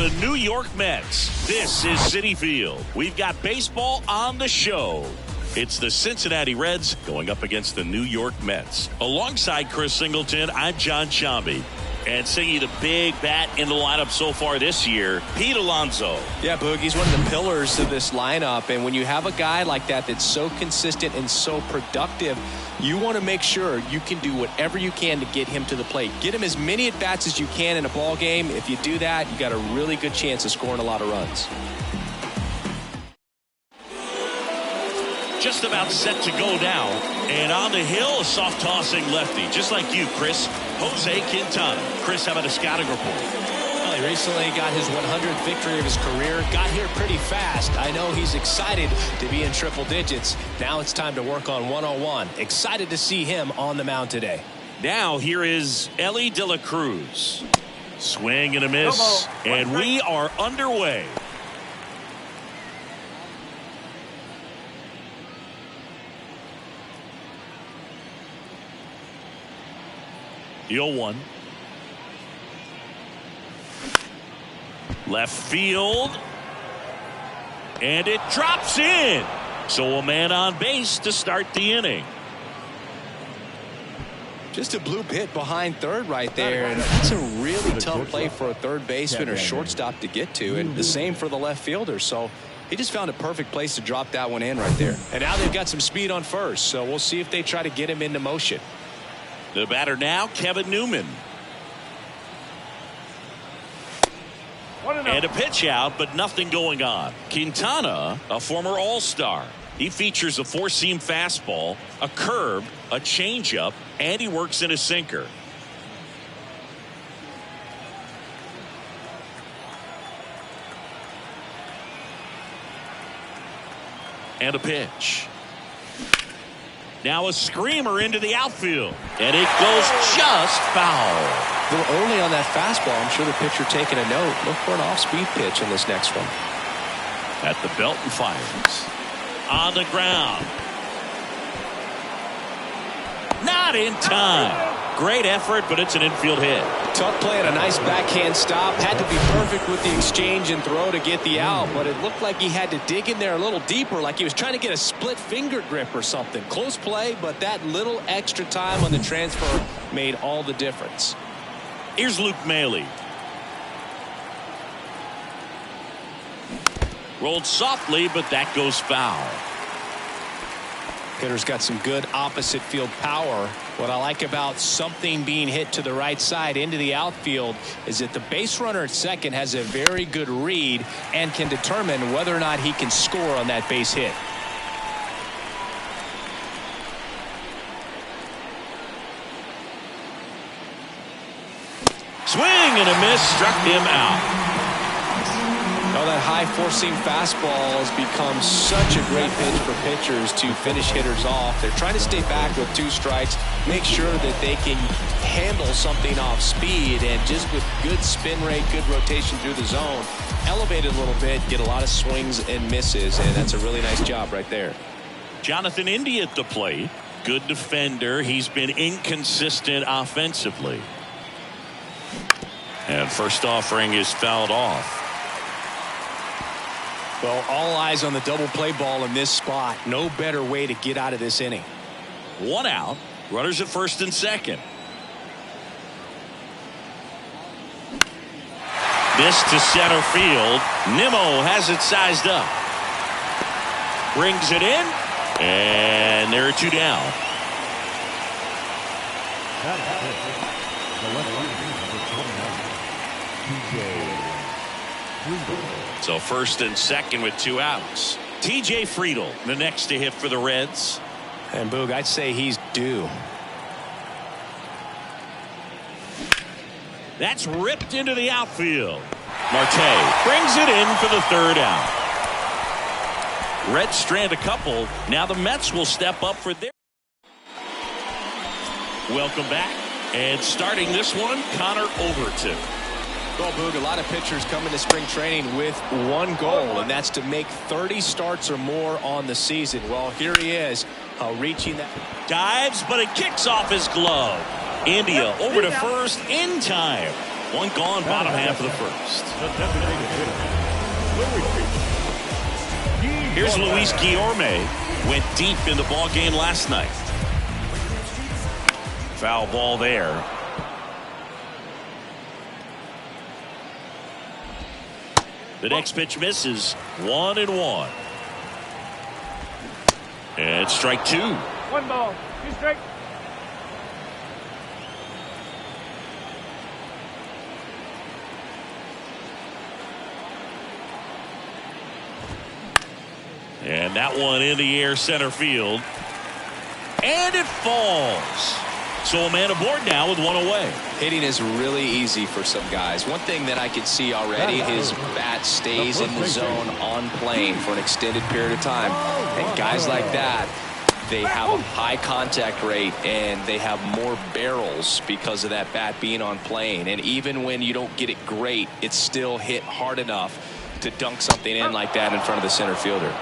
the New York Mets. This is Citi Field. We've got baseball on the show. It's the Cincinnati Reds going up against the New York Mets. Alongside Chris Singleton, I'm John Sciambi. And singing the big bat in the lineup so far this year, Pete Alonso. Yeah, Boog, he's one of the pillars of this lineup. And when you have a guy like that that's so consistent and so productive, you want to make sure you can do whatever you can to get him to the plate. Get him as many at-bats as you can in a ball game. If you do that, you got a really good chance of scoring a lot of runs. Just about set to go now. And on the hill, a soft tossing lefty. Just like you, Chris. Jose Quintana. Chris, how about a scouting report? Well, he recently got his 100th victory of his career. Got here pretty fast. I know he's excited to be in triple digits. Now it's time to work on 101. Excited to see him on the mound today. Now here is Elly De La Cruz. Swing and a miss. And we are underway. The 0-1. Left field. And it drops in. So a man on base to start the inning. Just a bloop hit behind third right there. And that's a really tough play for a third baseman or shortstop to get to. And the same for the left fielder. So he just found a perfect place to drop that one in right there. And now they've got some speed on first. So we'll see if they try to get him into motion. The batter now, Kevin Newman. And a pitch out, but nothing going on. Quintana, a former All-Star. He features a four-seam fastball, a curve, a changeup, and he works in a sinker. And a pitch. Now a screamer into the outfield. And it goes just foul. A little early on that fastball. I'm sure the pitcher taking a note. Look for an off-speed pitch in this next one. At the belt and fires. On the ground. Not in time. Great effort, but it's an infield hit. Tough play and a nice backhand stop. Had to be perfect with the exchange and throw to get the out, but it looked like he had to dig in there a little deeper, like he was trying to get a split finger grip or something. Close play, but that little extra time on the transfer made all the difference. Here's Luke Maile. Rolled softly, but that goes foul. Hitter's got some good opposite field power. What I like about something being hit to the right side into the outfield is that the base runner at second has a very good read and can determine whether or not he can score on that base hit. Swing and a miss, struck him out. Well, that high four-seam fastball has become such a great pitch for pitchers to finish hitters off. They're trying to stay back with two strikes, make sure that they can handle something off speed, and just with good spin rate, good rotation through the zone, elevate it a little bit, get a lot of swings and misses, and that's a really nice job right there. Jonathan India at the plate. Good defender. He's been inconsistent offensively. And first offering is fouled off. Well, all eyes on the double play ball in this spot. No better way to get out of this inning. One out. Runners at first and second. This to center field. Nimmo has it sized up. Brings it in. And there are two down. So first and second with two outs. TJ Friedl, the next to hit for the Reds. And Boog, I'd say he's due. That's ripped into the outfield. Marte brings it in for the third out. Reds strand a couple. Now the Mets will step up for their. Welcome back. And starting this one, Connor Overton. Well, Boog, a lot of pitchers come into spring training with one goal, and that's to make 30 starts or more on the season. Well, here he is, reaching that. Dives, but it kicks off his glove. India over to first in time. One gone, bottom half of the first. Here's Luis Guillorme. Went deep in the ball game last night. Foul ball there. The next pitch misses. 1-1. And strike two. 1 ball, 2 strikes. And that one in the air center field. And it falls. So a man aboard now with one away. Hitting is really easy for some guys. One thing that I could see already, his bat stays in the zone on plane for an extended period of time. And guys like that, they have a high contact rate and they have more barrels because of that bat being on plane. And even when you don't get it great, it's still hit hard enough to dunk something in like that in front of the center fielder.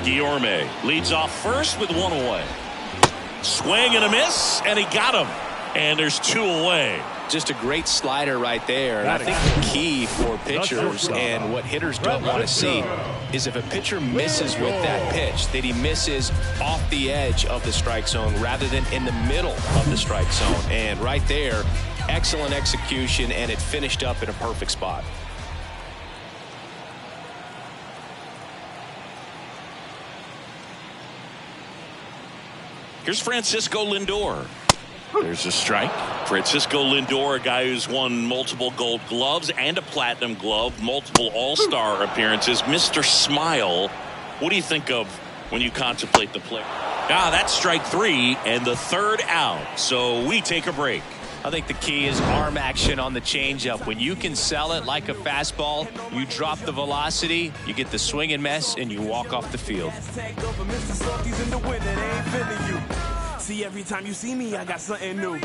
Guillorme leads off first with one away. Swing and a miss, and he got him. And there's two away. Just a great slider right there. And I think the key for pitchers and what hitters don't want to see is if a pitcher misses with that pitch, that he misses off the edge of the strike zone rather than in the middle of the strike zone. And right there, excellent execution, and it finished up in a perfect spot. Here's Francisco Lindor. There's a strike. Francisco Lindor, a guy who's won multiple Gold Gloves and a Platinum Glove, multiple All-Star appearances. Mr. Smile. What do you think of when you contemplate the play? That's strike three and the third out. So we take a break. I think the key is arm action on the changeup. When you can sell it like a fastball, you drop the velocity, you get the swing and miss, and you walk off the field. See, every time you see me, I got something new.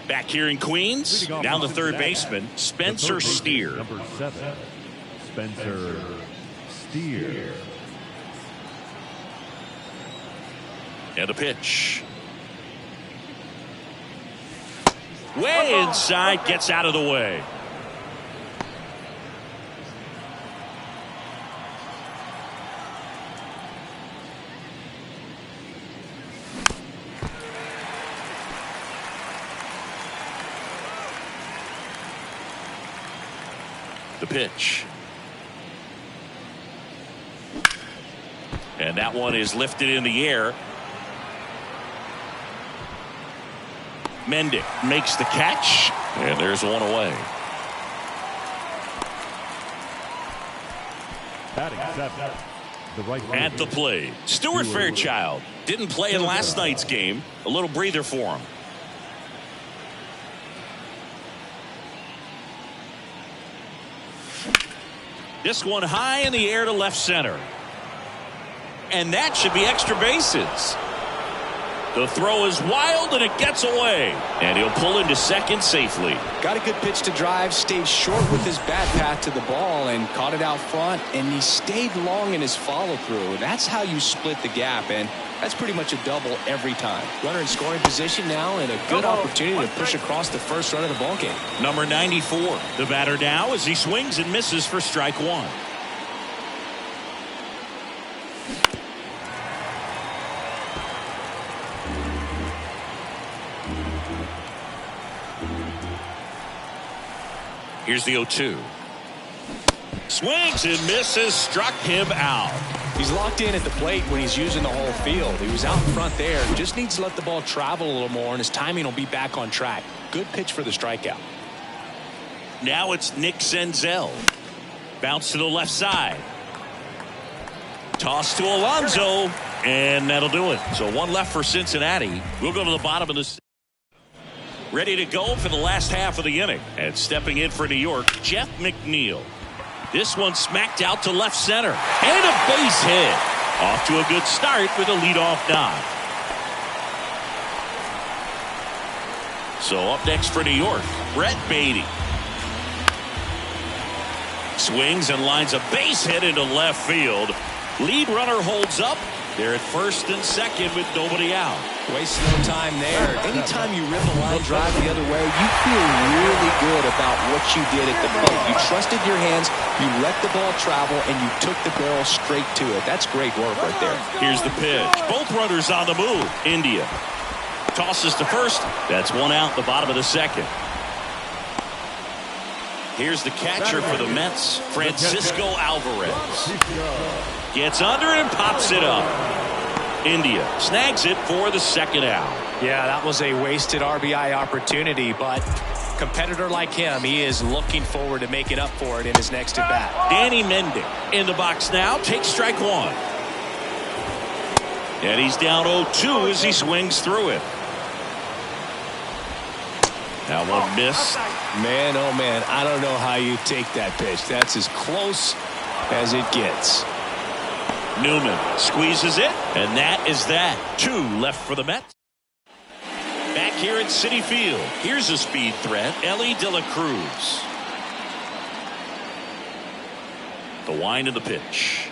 Back here in Queens, down the third baseman, Spencer Steer. Number 7, Spencer Steer. And a pitch. Way inside, gets out of the way. The pitch. And that one is lifted in the air. Mendick makes the catch, and there's one away. Batting 7, the right At the plate, Stuart Fairchild didn't play in last night's game. A little breather for him. This one high in the air to left center. And that should be extra bases. The throw is wild and it gets away. And he'll pull into second safely. Got a good pitch to drive, stayed short with his bat path to the ball and caught it out front. And he stayed long in his follow through. That's how you split the gap. And that's pretty much a double every time. Runner in scoring position now and a good opportunity to push across the first run of the ball game. Number 94, the batter now as he swings and misses for strike one. Here's the 0-2. Swings and misses, struck him out. He's locked in at the plate when he's using the whole field. He was out in front there. Just needs to let the ball travel a little more, and his timing will be back on track. Good pitch for the strikeout. Now it's Nick Senzel. Bounce to the left side. Toss to Alonso, and that'll do it. So one left for Cincinnati. We'll go to the bottom of this. Ready to go for the last half of the inning. And stepping in for New York, Jeff McNeil. This one smacked out to left center. And a base hit. Off to a good start with a leadoff knock. So up next for New York, Brett Baty. Swings and lines a base hit into left field. Lead runner holds up. They're at first and second with nobody out. Waste no time there. Anytime you rip a line drive the other way, you feel really good about what you did at the plate. You trusted your hands, you let the ball travel, and you took the barrel straight to it. That's great work right there. Here's the pitch. Both runners on the move. India tosses to first. That's one out, the bottom of the second. Here's the catcher for the Mets, Francisco Alvarez. Gets under and pops it up. India snags it for the second out. Yeah, that was a wasted RBI opportunity, but competitor like him, he is looking forward to making up for it in his next at-bat. Danny Mendick in the box now. Takes strike one. And he's down 0-2 as he swings through it. That one missed. Man, oh man, I don't know how you take that pitch. That's as close as it gets. Newman squeezes it, and that is that. 2 left for the Mets. Back here at Citi Field, here's a speed threat, Elly De La Cruz. The wind of the pitch.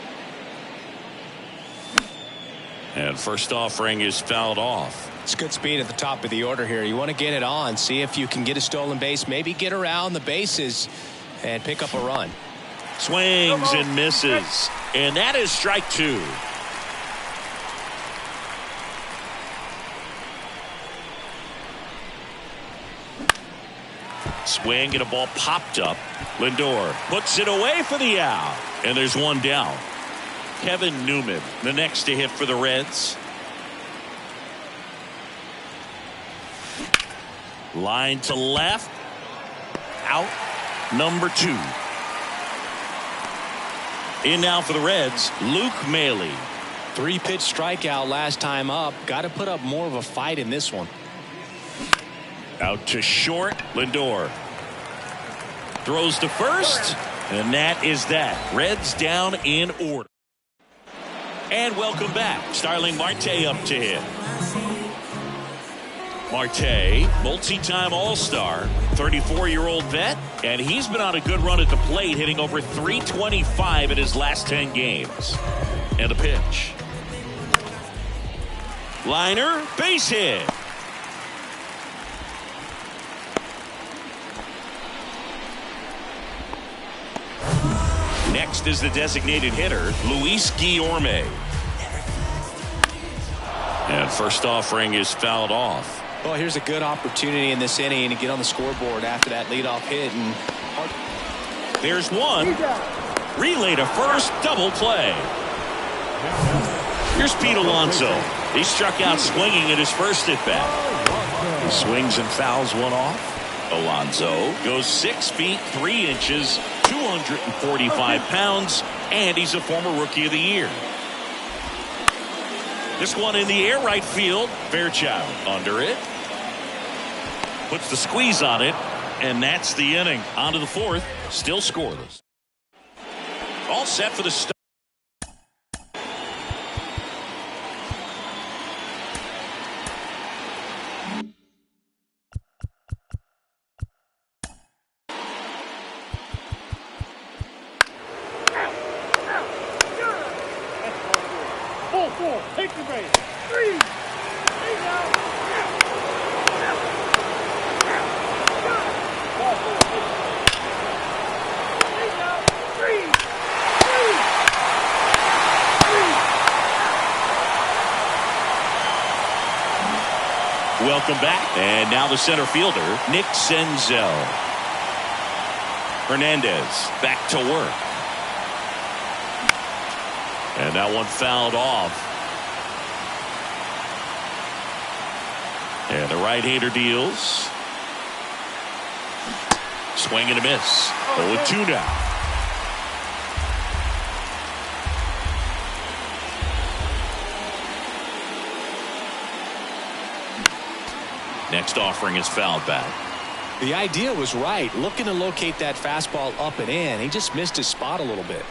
And first offering is fouled off. It's good speed at the top of the order here. You want to get it on, see if you can get a stolen base, maybe get around the bases and pick up a run. Swings and misses. And that is strike 2. Swing and a ball popped up. Lindor puts it away for the out. And there's one down. Kevin Newman, the next to hit for the Reds. Line to left. Out. Number 2. In now for the Reds, Luke Maile. 3-pitch strikeout last time up. Got to put up more of a fight in this one. Out to short. Lindor throws to first, and that is that. Reds down in order. And welcome back. Starling Marte up to hit. Marte, multi-time All-Star, 34-year-old vet, and he's been on a good run at the plate, hitting over .325 in his last 10 games. And the pitch. Liner, base hit. Next is the designated hitter, Luis Guillorme. And first offering is fouled off. Well, here's a good opportunity in this inning to get on the scoreboard after that leadoff hit. And there's one. Relay to first, double play. Here's Pete Alonso. He struck out swinging at his first at bat. He swings and fouls one off. Alonso goes 6 feet 3 inches, 245 pounds, and he's a former Rookie of the Year. This one in the air, right field. Fairchild under it. Puts the squeeze on it, and that's the inning. On to the 4th, still scoreless. All set for the start. Take the base. 3. Welcome back. And now the center fielder, Nick Senzel. Hernandez back to work. And that one fouled off. And the right-hander deals. Swing and a miss. 0-2 now. Next offering is fouled back. the idea was right, looking to locate that fastball up and in. He just missed his spot a little bit.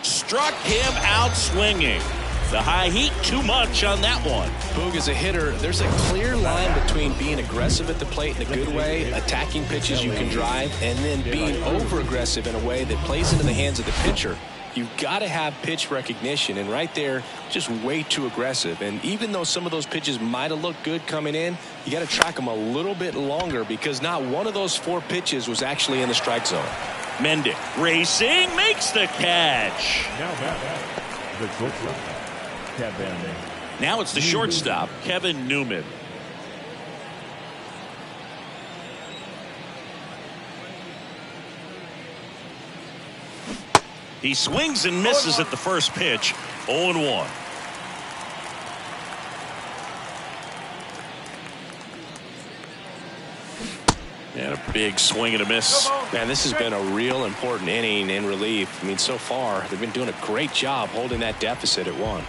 Struck him out swinging. The high heat, too much on that one. Boog, as a hitter, there's a clear line between being aggressive at the plate in a good way, attacking pitches you can drive, and then being over-aggressive in a way that plays into the hands of the pitcher. You've got to have pitch recognition, and right there, just way too aggressive. And even though some of those pitches might have looked good coming in, you got to track them a little bit longer because not one of those 4 pitches was actually in the strike zone. Mendick racing, makes the catch. Now back, the shortstop, Kevin. Now it's the shortstop, Kevin Newman. He swings and misses at the first pitch. 0-1. And a big swing and a miss. Man, this has been a real important inning in relief. I mean, so far, they've been doing a great job holding that deficit at 1.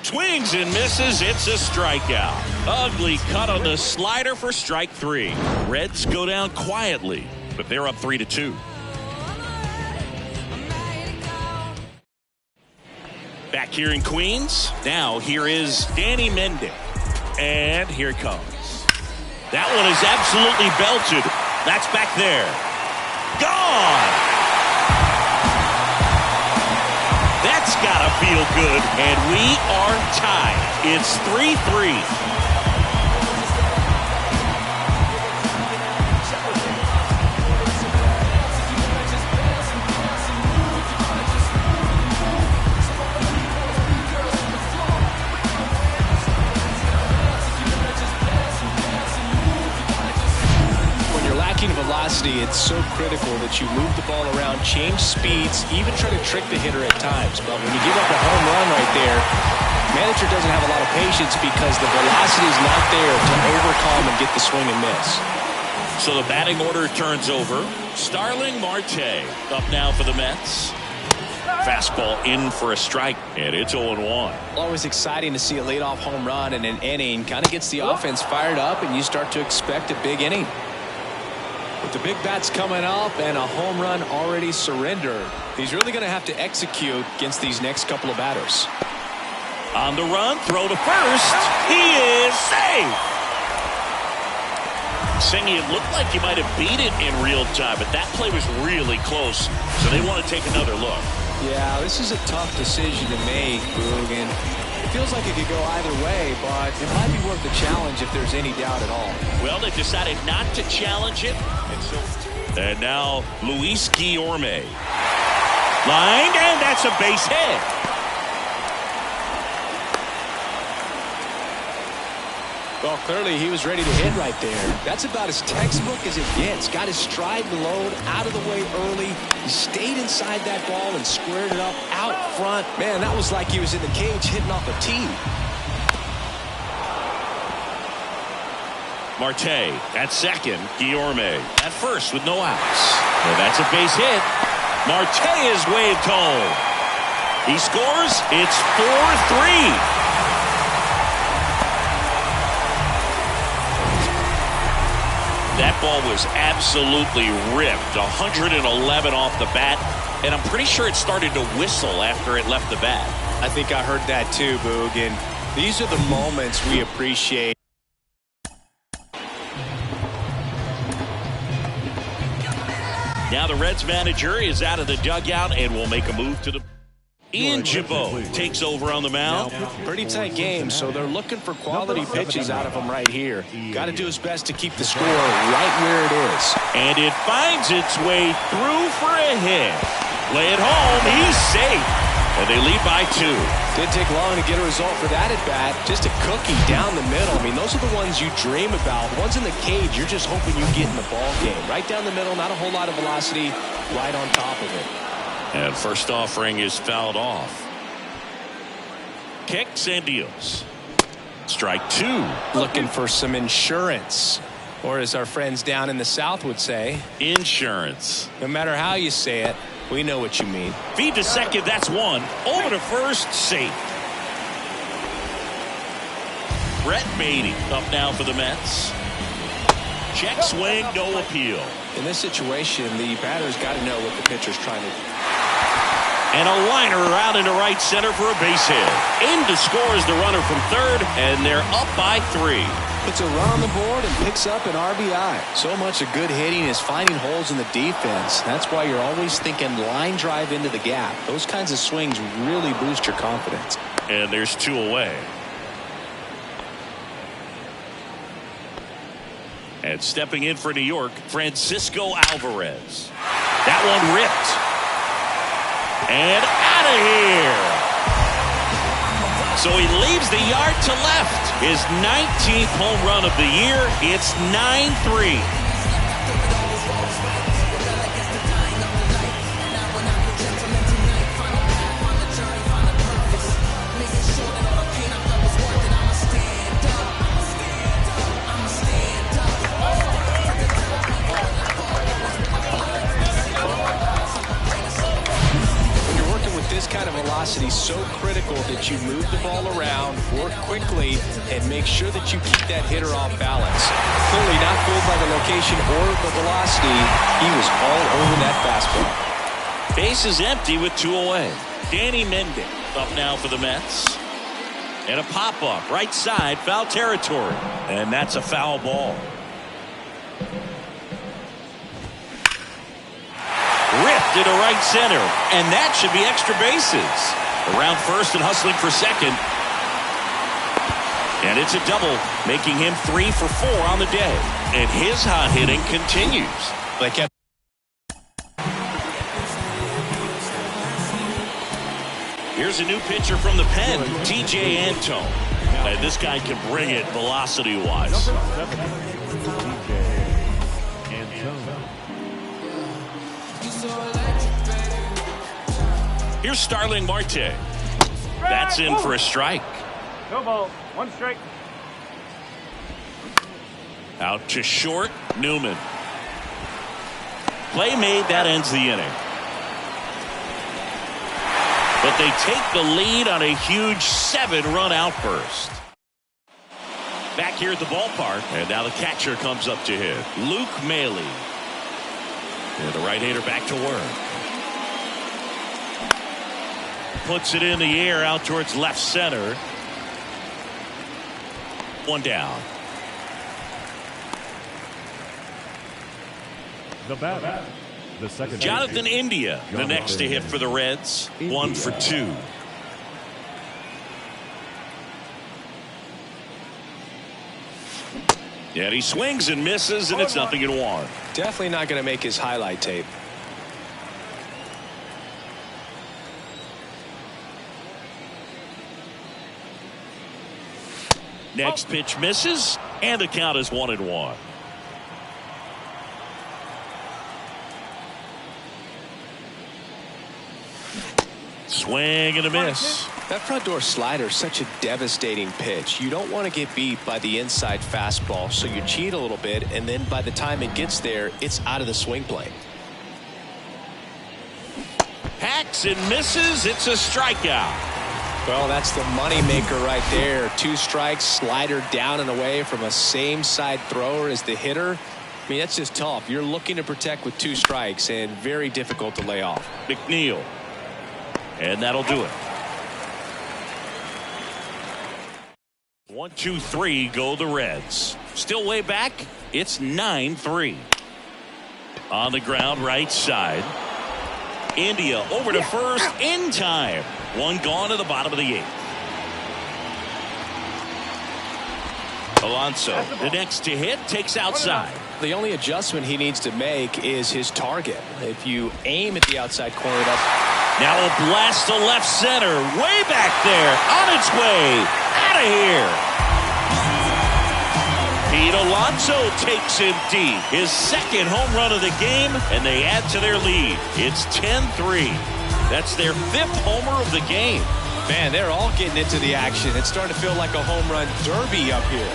Swings and misses. It's a strikeout. Ugly cut on the slider for strike 3. Reds go down quietly, but they're up 3-2. Back here in Queens. Now here is Danny Mendick. And here it comes. That one is absolutely belted. That's back there. Gone! That's gotta feel good, and we are tied. It's 3-3. When you're lacking velocity, it's so critical that you move the ball around, change speeds, even try to trick the hitter at times. But when you give up a home run right there, manager doesn't have a lot of patience because the velocity is not there to overcome and get the swing and miss. So the batting order turns over. Starling Marte up now for the Mets. Fastball in for a strike, and it's 0-1. Always exciting to see a leadoff home run in an inning. Kind of gets the offense fired up, and you start to expect a big inning. With the big bats coming up and a home run already surrendered, he's really going to have to execute against these next couple of batters. On the run, throw to first. He is safe. Saying it looked like he might have beat it in real time, but that play was really close, so they want to take another look. Yeah, this is a tough decision to make, Boog, and it feels like it could go either way, but it might be worth the challenge if there's any doubt at all. Well, they decided not to challenge it. And now Luis Guillorme. Lined, and that's a base hit. Well, clearly he was ready to hit right there. That's about as textbook as it gets. Got his stride and load out of the way early. He stayed inside that ball and squared it up out front. Man, that was like he was in the cage hitting off a tee. Marte at second. Guillorme at first with no outs. Well, that's a base hit. Marte is waved home. He scores. It's 4-3. That ball was absolutely ripped. 111 off the bat, and I'm pretty sure it started to whistle after it left the bat. I think I heard that too, Boog, and these are the moments we appreciate. Now the Reds manager is out of the dugout and will make a move to the... Ian Gibaut takes over on the mound. Pretty tight game, so they're looking for quality pitches out of him right here. Got to do his best to keep the score right where it is. And it finds its way through for a hit. Lay it home. He's safe. And they lead by 2. Didn't take long to get a result for that at bat. Just a cookie down the middle. I mean, those are the ones you dream about. Ones in the cage, you're just hoping you get in the ball game. Right down the middle, not a whole lot of velocity, right on top of it. And first offering is fouled off. Kicks and deals. Strike 2. Looking for some insurance. Or as our friends down in the South would say, insurance. No matter how you say it, we know what you mean. Feed to second, that's 1. Over to first, safe. Brett Baty up now for the Mets. Check swing, no appeal. In this situation, the batter's got to know what the pitcher's trying to do. And a liner out into right center for a base hit. In to score is the runner from third, and they're up by 3. Puts a run on the board and picks up an RBI. So much of good hitting is finding holes in the defense. That's why you're always thinking line drive into the gap. Those kinds of swings really boost your confidence. And there's 2 away. And stepping in for New York, Francisco Alvarez. That one ripped. And out of here. So he leaves the yard to left. His 19th home run of the year. It's 9-3. So critical that you move the ball around, work quickly, and make sure that you keep that hitter off balance. Clearly not fooled by the location or the velocity. He was all over that fastball. Base is empty with 2 away. Danny Mendick up now for the Mets. And a pop-up right side, foul territory. And that's a foul ball. Ripped into right center. And that should be extra bases. Around first and hustling for second. And it's a double, making him 3 for 4 on the day. And his hot hitting continues. They kept. Here's a new pitcher from the pen, TJ Antone. And this guy can bring it velocity-wise. Here's Starling Marte. That's in for a strike. No ball. 1 strike. Out to short, Newman. Play made, that ends the inning. But they take the lead on a huge 7-run outburst. Back here at the ballpark, and now the catcher comes up to hit. Luke Maile. And the right-hander back to work. Puts it in the air out towards left center. 1 down. The batter, the second. Jonathan India, the next to hit for the Reds. 1 for 2. And he swings and misses, and it's 0-1. Definitely not going to make his highlight tape. Next pitch misses, and the count is 1-1. Swing and a miss. That front door slider is such a devastating pitch. You don't want to get beat by the inside fastball, so you cheat a little bit, and then by the time it gets there, it's out of the swing plane. Hacks and misses. It's a strikeout. Well, that's the money maker right there. 2 strikes, slider down and away from a same side thrower as the hitter. I mean, that's just tough. You're looking to protect with 2 strikes and very difficult to lay off. McNeil. And that'll do it. 1, 2, 3 go the Reds. Still way back. It's 9-3. On the ground right side. India over to first in time. 1 gone to the bottom of the 8th. Alonso, the next to hit, takes outside. The only adjustment he needs to make is his target. If you aim at the outside corner, that's... Now a blast to left center. Way back there. On its way. Out of here. Pete Alonso takes him deep. His 2nd home run of the game, and they add to their lead. It's 10-3. That's their 5th homer of the game. Man, they're all getting into the action. It's starting to feel like a home run derby up here.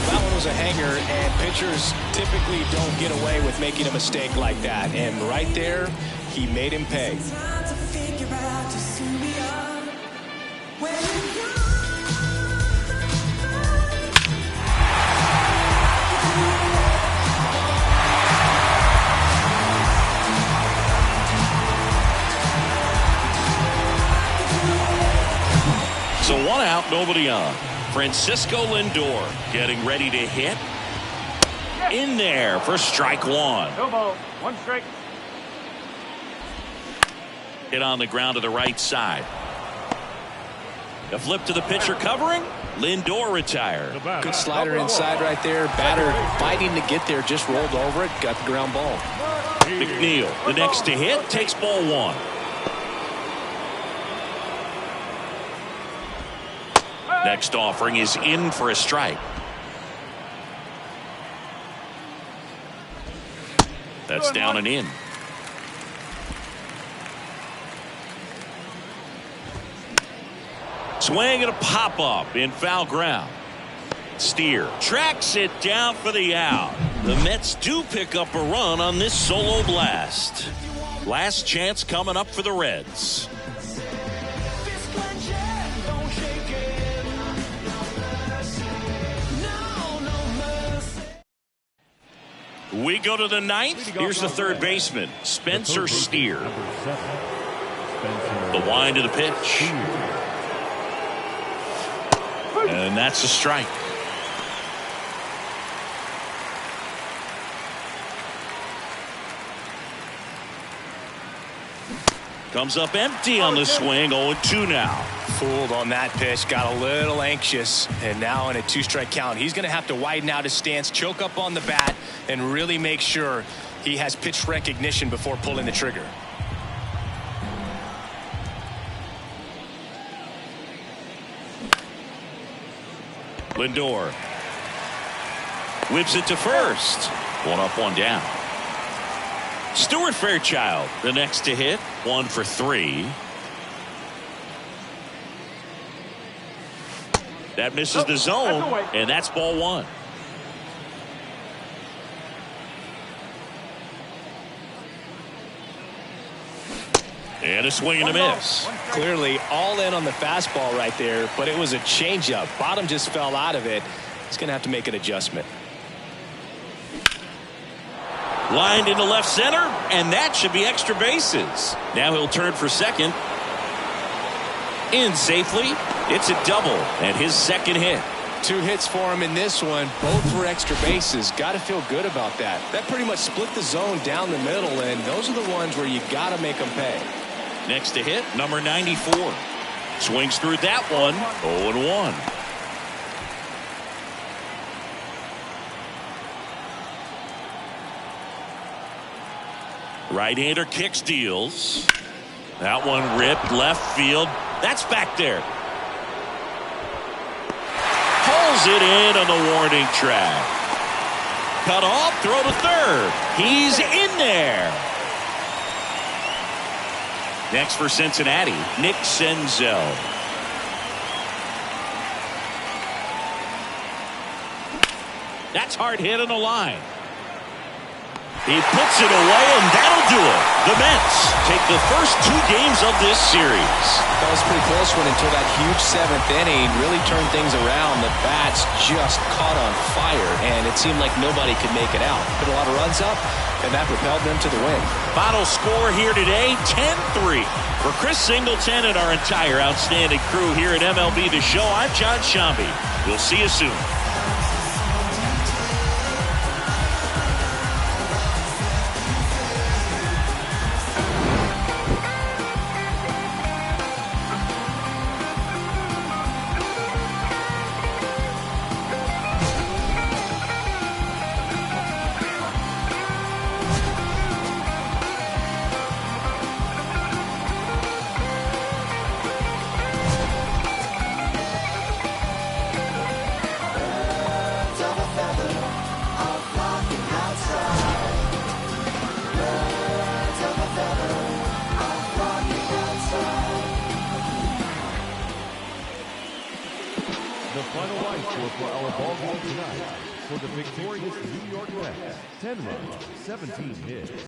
That one was a hanger, and pitchers typically don't get away with making a mistake like that. And right there, he made him pay. So 1 out, nobody on. Francisco Lindor getting ready to hit. In there for strike 1. No ball. 1 strike. Hit on the ground to the right side. A flip to the pitcher covering. Lindor retired. Good slider inside right there. Batter fighting to get there, just rolled over it, got the ground ball. McNeil, the next to hit, takes ball 1. Next offering is in for a strike. That's down and in. Swing and a pop up in foul ground. Steer tracks it down for the out. The Mets do pick up a run on this solo blast. Last chance coming up for the Reds. We go to the 9th. Here's the third baseman, Spencer Steer. The wind of the pitch. And that's a strike. Comes up empty on the swing. 0-2 now. Fooled on that pitch, got a little anxious, and now in a 2-strike count, he's going to have to widen out his stance, choke up on the bat, and really make sure he has pitch recognition before pulling the trigger. Lindor whips it to first. 1 up, 1 down. Stuart Fairchild, the next to hit, 1 for 3. That misses the zone, and that's ball 1. And a swing and a miss. Clearly all in on the fastball right there, but it was a changeup. Bottom just fell out of it. He's going to have to make an adjustment. Lined into left center, and that should be extra bases. Now he'll turn for second. In safely. It's a double, and his second hit. 2 hits for him in this one, both for extra bases. Got to feel good about that. That pretty much split the zone down the middle, and those are the ones where you got to make them pay. Next to hit, number 94. Swings through that one. 0-1. Right-hander kicks, deals. That one ripped left field. That's back there. Pulls it in on the warning track. Cut off, throw to third. He's in there. Next for Cincinnati, Nick Senzel. That's hard hit on the line. He puts it away, and that'll do it. The Mets take the first 2 games of this series. That was a pretty close one until that huge 7th inning really turned things around. The bats just caught on fire, and it seemed like nobody could make it out. Put a lot of runs up, and that propelled them to the win. Final score here today, 10-3. For Chris Singleton and our entire outstanding crew here at MLB The Show, I'm John Shambi. We'll see you soon. The final line score for our ball game tonight. For the victorious New York Mets, 10 runs, 17 hits.